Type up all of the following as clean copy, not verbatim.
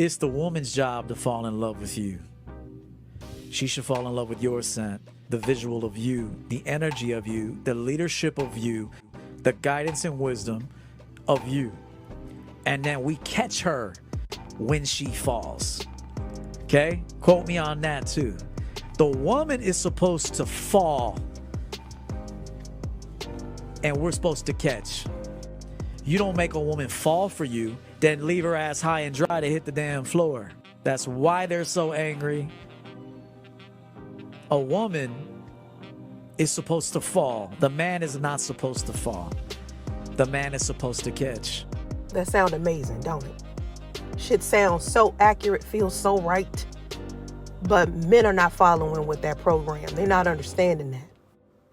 It's the woman's job to fall in love with you. She should fall in love with your scent, the visual of you, the energy of you, the leadership of you, the guidance and wisdom of you. And then we catch her when she falls. Okay? Quote me on that too. The woman is supposed to fall, and we're supposed to catch. You don't make a woman fall for you, then leave her ass high and dry to hit the damn floor. That's why they're so angry. A woman is supposed to fall. The man is not supposed to fall. The man is supposed to catch. That sounds amazing, don't it? Shit sounds so accurate, feels so right. But men are not following with that program. They're not understanding that.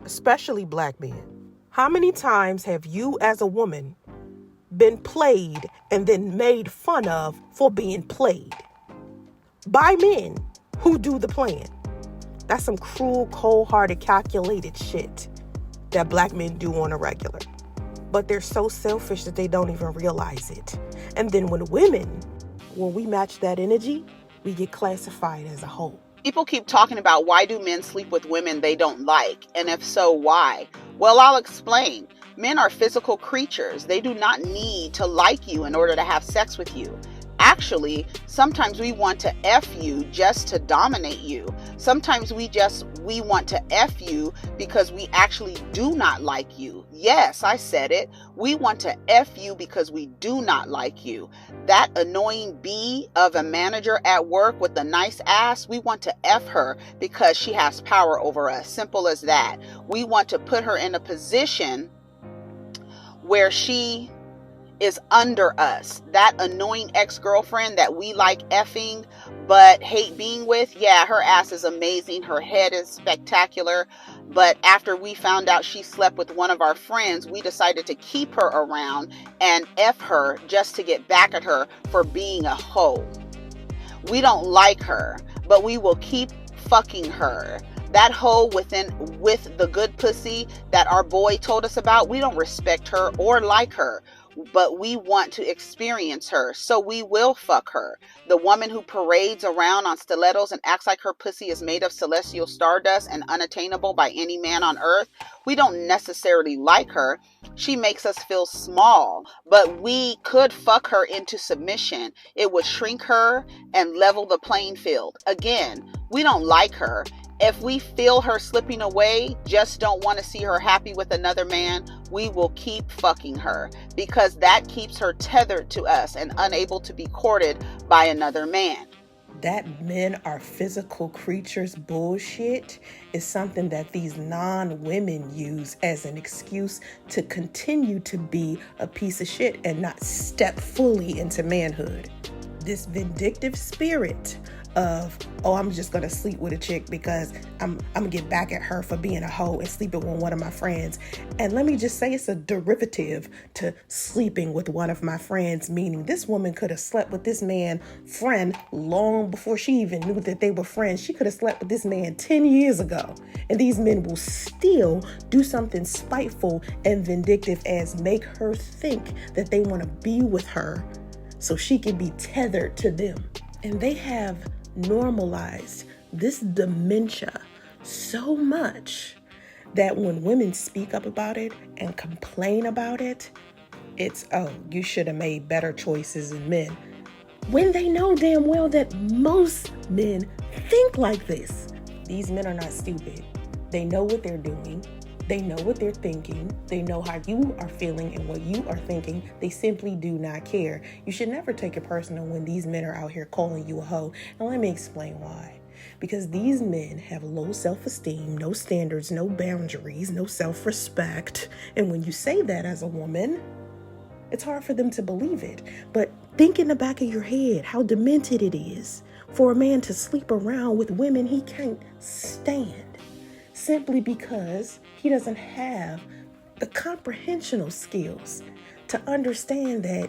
Especially black men. How many times have you as a woman been played and then made fun of for being played? By men who do the playing. That's some cruel, cold-hearted, calculated shit that black men do on a regular. But they're so selfish that they don't even realize it. And then when we match that energy, we get classified as a whole. People keep talking about why do men sleep with women they don't like? And if so, why? Well, I'll explain. Men are physical creatures. They do not need to like you in order to have sex with you. Actually, sometimes we want to F you just to dominate you. Sometimes we want to F you because we actually do not like you. Yes, I said it. We want to F you because we do not like you. That annoying bee of a manager at work with a nice ass, we want to F her because she has power over us. Simple as that. We want to put her in a position where she is under us. That annoying ex-girlfriend that we like effing but hate being with, yeah, her ass is amazing. Her head is spectacular. But after we found out she slept with one of our friends, we decided to keep her around and F her just to get back at her for being a hoe. We don't like her, but we will keep fucking her. That hoe with the good pussy that our boy told us about, we don't respect her or like her, but we want to experience her, so we will fuck her. The woman who parades around on stilettos and acts like her pussy is made of celestial stardust and unattainable by any man on earth, we don't necessarily like her. She makes us feel small, but we could fuck her into submission. It would shrink her and level the playing field. Again, we don't like her. If we feel her slipping away, just don't want to see her happy with another man, we will keep fucking her because that keeps her tethered to us and unable to be courted by another man. That men are physical creatures bullshit is something that these non-women use as an excuse to continue to be a piece of shit and not step fully into manhood. This vindictive spirit of, oh, I'm just going to sleep with a chick because I'm going to get back at her for being a hoe and sleeping with one of my friends. And let me just say it's a derivative to sleeping with one of my friends, meaning this woman could have slept with this man friend long before she even knew that they were friends. She could have slept with this man 10 years ago. And these men will still do something spiteful and vindictive as make her think that they want to be with her so she can be tethered to them. And they have normalized this dementia so much that when women speak up about it and complain about it, it's, oh, you should have made better choices than men. When they know damn well that most men think like this. These men are not stupid. They know what they're doing. They know what they're thinking. They know how you are feeling and what you are thinking. They simply do not care. You should never take it personal when these men are out here calling you a hoe. And let me explain why. Because these men have low self-esteem, no standards, no boundaries, no self-respect. And when you say that as a woman, it's hard for them to believe it. But think in the back of your head how demented it is for a man to sleep around with women he can't stand simply because he doesn't have the comprehensional skills to understand that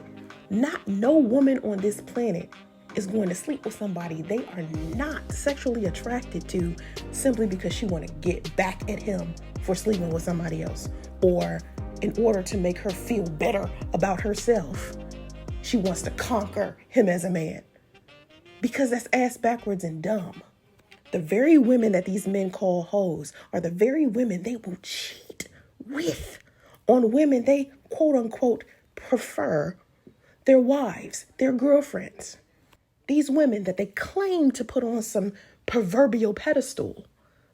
no woman on this planet is going to sleep with somebody they are not sexually attracted to simply because she want to get back at him for sleeping with somebody else, or in order to make her feel better about herself, she wants to conquer him as a man. because that's ass backwards and dumb. The very women that these men call hoes are the very women they will cheat with on women they quote unquote prefer, their wives, their girlfriends. These women that they claim to put on some proverbial pedestal,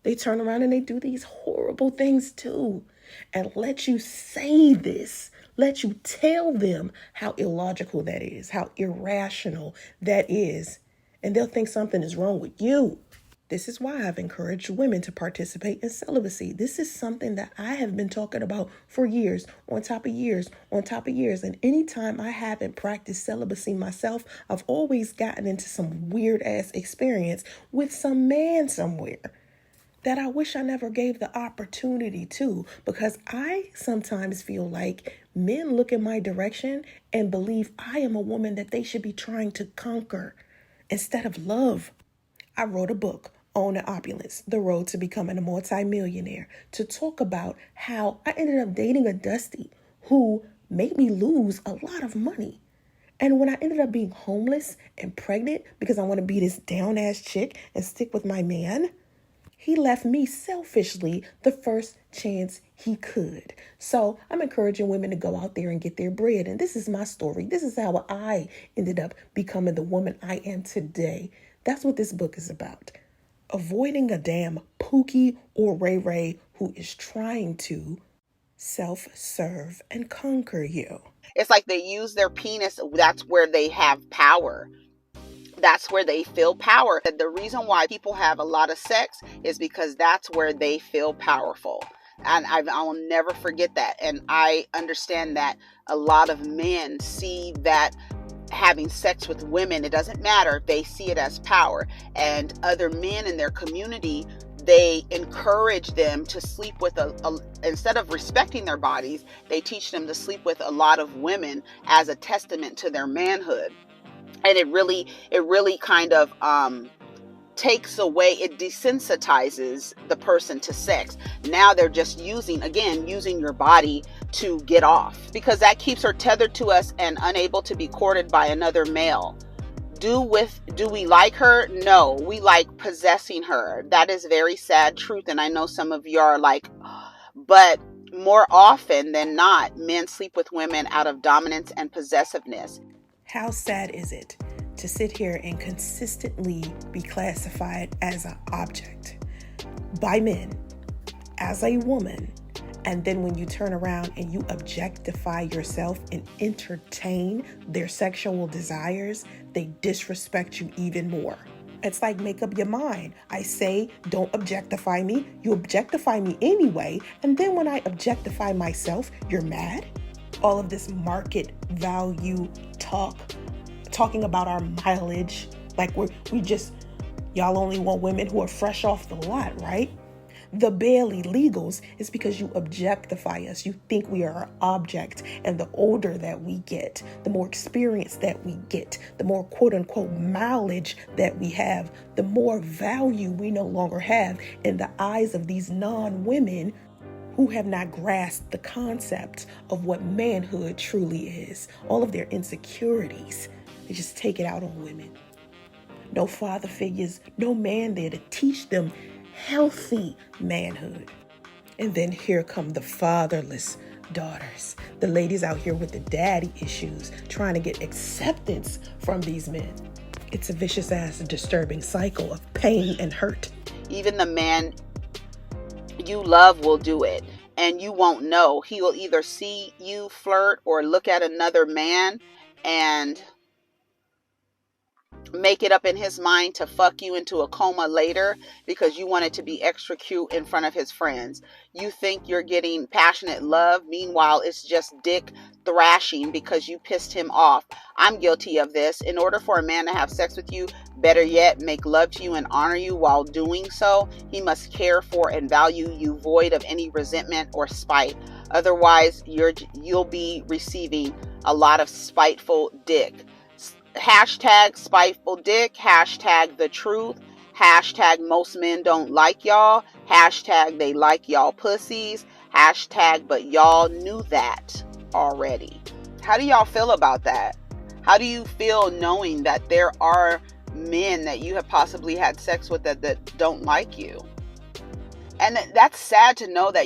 they turn around and they do these horrible things too, and let you say this, let you tell them how illogical that is, how irrational that is, and they'll think something is wrong with you. This is why I've encouraged women to participate in celibacy. This is something that I have been talking about for years, on top of years, on top of years. And anytime I haven't practiced celibacy myself, I've always gotten into some weird ass experience with some man somewhere that I wish I never gave the opportunity to, because I sometimes feel like men look in my direction and believe I am a woman that they should be trying to conquer instead of love. I wrote a book, Own the Opulence, The Road to Becoming a Multi-Millionaire, to talk about how I ended up dating a Dusty who made me lose a lot of money. And when I ended up being homeless and pregnant because I want to be this down-ass chick and stick with my man, he left me selfishly the first chance he could. So I'm encouraging women to go out there and get their bread. And this is my story. This is how I ended up becoming the woman I am today. That's what this book is about. Avoiding a damn Pookie or Ray Ray who is trying to self-serve and conquer you. It's like they use their penis. That's where they have power. That's where they feel power. The reason why people have a lot of sex is because that's where they feel powerful. And I will never forget that. And I understand that a lot of men see that having sex with women, it doesn't matter, they see it as power. And other men in their community, they encourage them to sleep with instead of respecting their bodies, they teach them to sleep with a lot of women as a testament to their manhood. And it really kind of takes away, it desensitizes the person to sex. Now they're just using your body to get off, because that keeps her tethered to us and unable to be courted by another male. Do we like her? No, we like possessing her. That is very sad truth. And I know some of you are like, but more often than not, men sleep with women out of dominance and possessiveness. How sad is it to sit here and consistently be classified as an object by men, as a woman, and then when you turn around and you objectify yourself and entertain their sexual desires, they disrespect you even more. It's like, make up your mind. I say, don't objectify me. You objectify me anyway. And then when I objectify myself, you're mad? All of this market value talking about our mileage, like y'all only want women who are fresh off the lot, right? The barely legals is because you objectify us. You think we are an object. And the older that we get, the more experience that we get, the more quote unquote mileage that we have, the more value we no longer have in the eyes of these non-women who have not grasped the concept of what manhood truly is. All of their insecurities, they just take it out on women. No father figures, no man there to teach them healthy manhood. And then here come the fatherless daughters, the ladies out here with the daddy issues, trying to get acceptance from these men. It's a vicious ass, disturbing cycle of pain and hurt. Even the man you love will do it, and you won't know. He will either see you flirt or look at another man and make it up in his mind to fuck you into a coma later because you wanted to be extra cute in front of his friends. You think you're getting passionate love. Meanwhile, it's just dick thrashing because you pissed him off. I'm guilty of this. In order for a man to have sex with you, better yet, make love to you and honor you while doing so, he must care for and value you void of any resentment or spite. Otherwise, you'll be receiving a lot of spiteful dick. Hashtag spiteful dick, hashtag the truth, hashtag most men don't like y'all, hashtag they like y'all pussies, hashtag but y'all knew that already. How do y'all feel about that? How do you feel knowing that there are men that you have possibly had sex with that don't like you. And that's sad to know that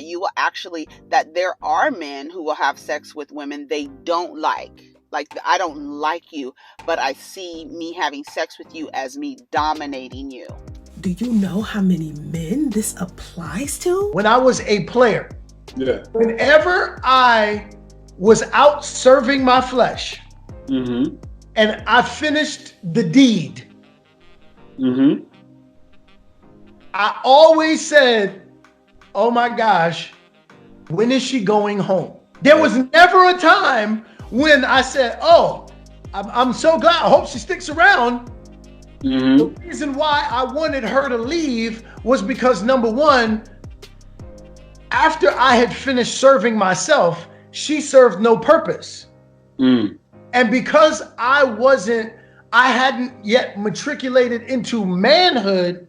that there are men who will have sex with women they don't like. Like, I don't like you, but I see me having sex with you as me dominating you. Do you know how many men this applies to? When I was a player, whenever I was out serving my flesh, and I finished the deed, I always said, oh my gosh, when is she going home? There was never a time when I said, oh, I'm so glad, I hope she sticks around. The reason why I wanted her to leave was because, number one, after I had finished serving myself, she served no purpose. And because I hadn't yet matriculated into manhood,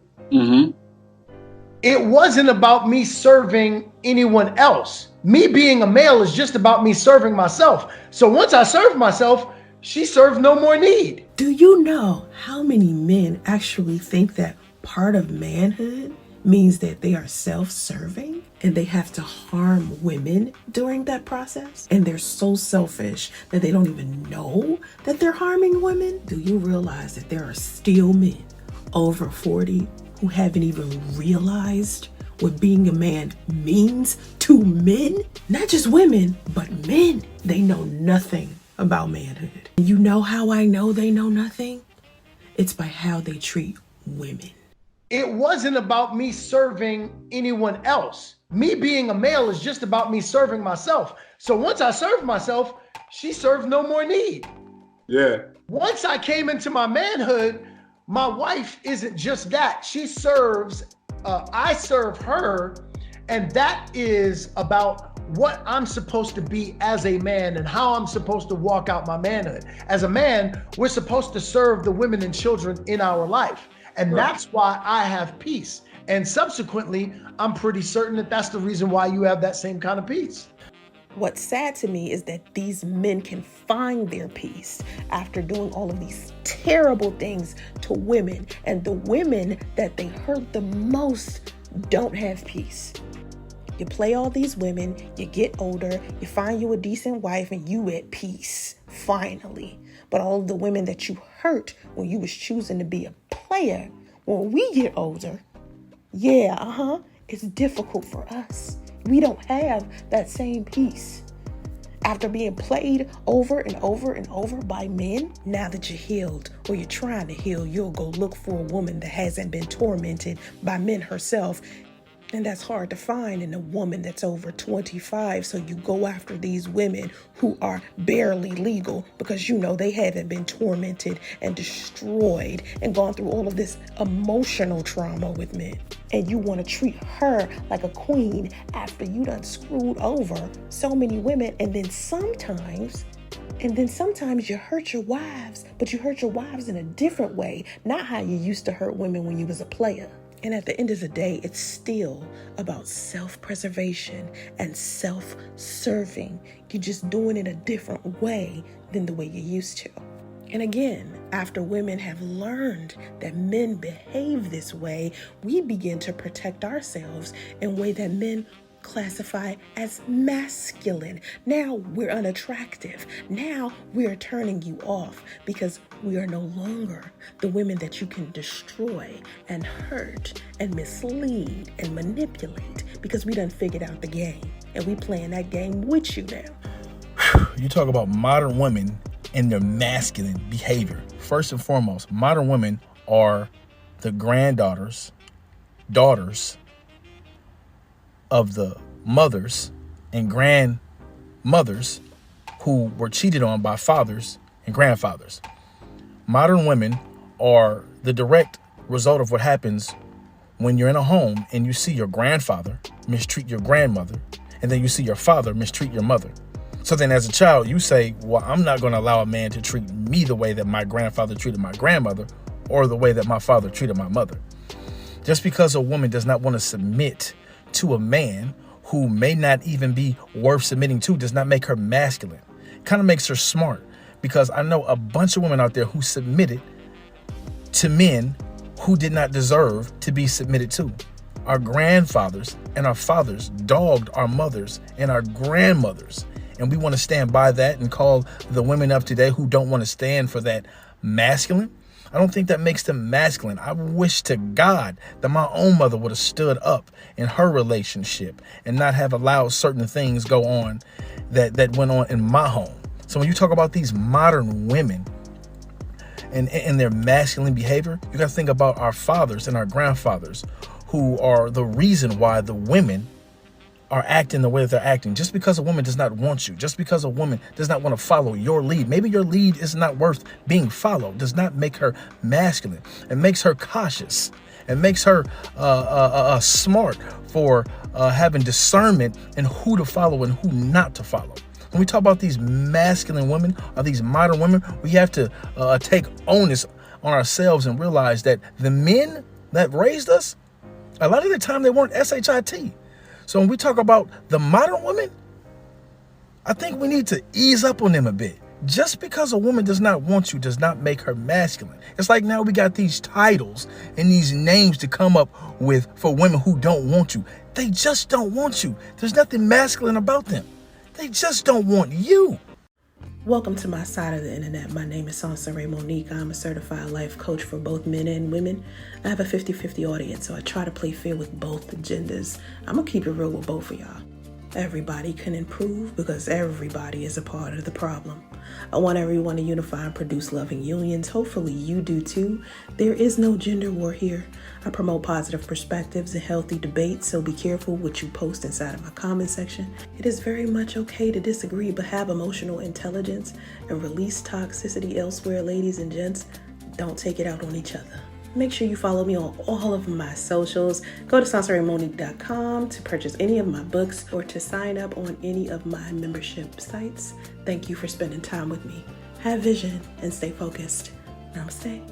it wasn't about me serving anyone else. Me being a male is just about me serving myself. So once I served myself, she served no more need. Do you know how many men actually think that part of manhood means that they are self-serving and they have to harm women during that process? And they're so selfish that they don't even know that they're harming women? Do you realize that there are still men over 40 who haven't even realized what being a man means to men? Not just women, but men. They know nothing about manhood. You know how I know they know nothing? It's by how they treat women. It wasn't about me serving anyone else. Me being a male is just about me serving myself. So once I served myself, she served no more need. Once I came into my manhood, my wife isn't just that. She serves, I serve her, and that is about what I'm supposed to be as a man and how I'm supposed to walk out my manhood. As a man, we're supposed to serve the women and children in our life. And that's why I have peace. And subsequently, I'm pretty certain that that's the reason why you have that same kind of peace. What's sad to me is that these men can find their peace after doing all of these terrible things to women. And the women that they hurt the most don't have peace. You play all these women, you get older, you find you a decent wife, and you at peace, finally. But all of the women that you hurt when you was choosing to be a player, when we get older, it's difficult for us. We don't have that same peace. After being played over and over and over by men, now that you're healed or you're trying to heal, you'll go look for a woman that hasn't been tormented by men herself. And that's hard to find in a woman that's over 25. So you go after these women who are barely legal because you know they haven't been tormented and destroyed and gone through all of this emotional trauma with men. And you want to treat her like a queen after you done screwed over so many women. And then sometimes you hurt your wives, but you hurt your wives in a different way. Not how you used to hurt women when you was a player. And at the end of the day, it's still about self-preservation and self-serving. You're just doing it a different way than the way you used to. And again, after women have learned that men behave this way, we begin to protect ourselves in a way that men classify as masculine. Now we're unattractive. Now we're turning you off because we are no longer the women that you can destroy and hurt and mislead and manipulate because we done figured out the game and we playing that game with you now. You talk about modern women and their masculine behavior. First and foremost, modern women are the daughters of the mothers and grandmothers who were cheated on by fathers and grandfathers. Modern women are the direct result of what happens when you're in a home and you see your grandfather mistreat your grandmother, and then you see your father mistreat your mother. So then as a child, you say, well, I'm not going to allow a man to treat me the way that my grandfather treated my grandmother or the way that my father treated my mother. Just because a woman does not want to submit to a man who may not even be worth submitting to does not make her masculine. Kind of makes her smart, because I know a bunch of women out there who submitted to men who did not deserve to be submitted to. Our grandfathers and our fathers dogged our mothers and our grandmothers. And we want to stand by that and call the women of today who don't want to stand for that masculine. I don't think that makes them masculine. I wish to God that my own mother would have stood up in her relationship and not have allowed certain things go on that went on in my home. So when you talk about these modern women and their masculine behavior, you got to think about our fathers and our grandfathers who are the reason why the women are acting the way that they're acting. Just because a woman does not want you, just because a woman does not want to follow your lead, maybe your lead is not worth being followed, does not make her masculine. It makes her cautious. It makes her smart for having discernment in who to follow and who not to follow. When we talk about these masculine women or these modern women, we have to take onus on ourselves and realize that the men that raised us, a lot of the time they weren't SHIT. So when we talk about the modern woman, I think we need to ease up on them a bit. Just because a woman does not want you does not make her masculine. It's like now we got these titles and these names to come up with for women who don't want you. They just don't want you. There's nothing masculine about them. They just don't want you. Welcome to my side of the internet. My name is Soncerae Monique. I'm a certified life coach for both men and women. I have a 50-50 audience, so I try to play fair with both genders. I'm going to keep it real with both of y'all. Everybody can improve because everybody is a part of the problem. I want everyone to unify and produce loving unions. Hopefully you do too. There is no gender war here. I promote positive perspectives and healthy debates, so be careful what you post inside of my comment section. It is very much okay to disagree, but have emotional intelligence and release toxicity elsewhere, ladies and gents. Don't take it out on each other. Make sure you follow me on all of my socials. Go to sonceraemonique.com to purchase any of my books or to sign up on any of my membership sites. Thank you for spending time with me. Have vision and stay focused. Namaste.